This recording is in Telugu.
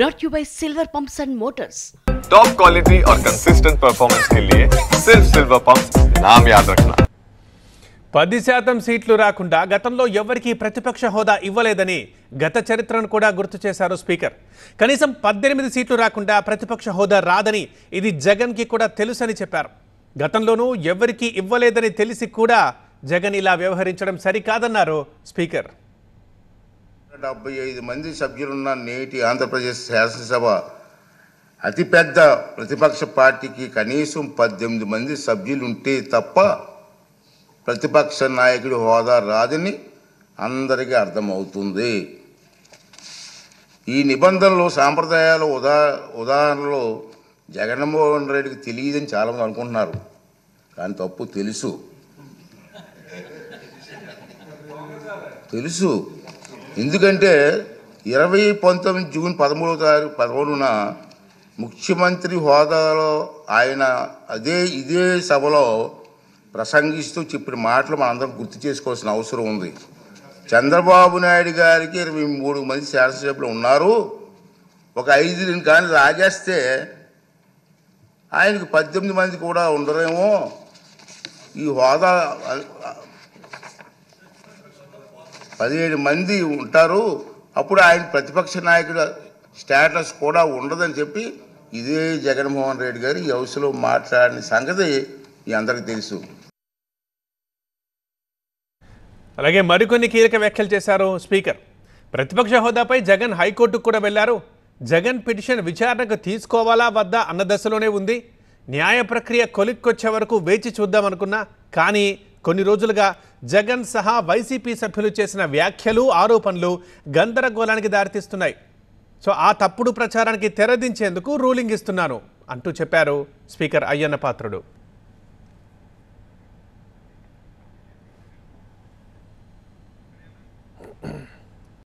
brought to you by Silver Pumps and Motors. Top quality और कंसिस्टेंट परफॉर्मेंस के लिए सिर्फ सिल्वर पंप्स नाम याद रखना 10% సీట్లు రాకుండా గతంలో ఎవరికి ప్రతిపక్ష హోదా ఇవ్వలేదని గత చరిత్రను కూడా గుర్తు చేశారు స్పీకర్. కనీసం 18 సీట్లు రాకుండా ప్రతిపక్ష హోదా రాదని ఇది జగన్ కి కూడా తెలుసని చెప్పారు. గతంలోనూ ఎవరికి ఇవ్వలేదని తెలిసి కూడా జగన్ ఇలా వ్యవహరించడం సరికాదన్నారు స్పీకర్. 75 మంది సభ్యులున్న నేటి ఆంధ్రప్రదేశ్ శాసనసభ అతిపెద్ద ప్రతిపక్ష పార్టీకి కనీసం 18 మంది సభ్యులుంటే తప్ప ప్రతిపక్ష నాయకుడి హోదా రాదని అందరికీ అర్థమవుతుంది. ఈ నిబంధనలు సాంప్రదాయాలు ఉదాహరణలో జగన్మోహన్ రెడ్డికి తెలియదని చాలామంది అనుకుంటున్నారు, కానీ తప్పు తెలుసు. ఎందుకంటే 2019 జూన్ 13న ముఖ్యమంత్రి హోదాలో ఆయన ఇదే సభలో ప్రసంగిస్తూ చెప్పిన మాటలు మనందరం గుర్తు చేసుకోవాల్సిన అవసరం ఉంది. చంద్రబాబు నాయుడు గారికి 23 మంది శాసనసభ్యులు ఉన్నారు, ఒక 5 కానీ రాగేస్తే ఆయనకు 18 మంది కూడా ఉండరేమో, ఈ హోదా 17 మంది ఉంటారు, అప్పుడు ఆయన ప్రతిపక్ష నాయకుడు స్టేటస్ కూడా ఉండదని చెప్పి ఇదే జగన్మోహన్ రెడ్డి గారు ఈ హౌస్లో మాట్లాడిన సంగతి మీ అందరికీ తెలుసు. అలాగే మరికొన్ని కీలక వ్యాఖ్యలు చేశారు స్పీకర్. ప్రతిపక్ష హోదాపై జగన్ హైకోర్టుకు కూడా వెళ్లారు. జగన్ పిటిషన్ విచారణకు తీసుకోవాలా వద్దా అన్న దశలోనే ఉంది. న్యాయ ప్రక్రియ కొలిక్కొచ్చే వరకు వేచి చూద్దామనుకున్నా, కానీ కొన్ని రోజులుగా జగన్ సహా వైసీపీ సభ్యులు చేసిన వ్యాఖ్యలు ఆరోపణలు గందరగోళానికి దారితీస్తున్నాయి. సో ఆ తప్పుడు ప్రచారానికి తెరదించేందుకు రూలింగ్ ఇస్తున్నాను అంటూ చెప్పారు స్పీకర్ అయ్యన్న పాత్రుడు.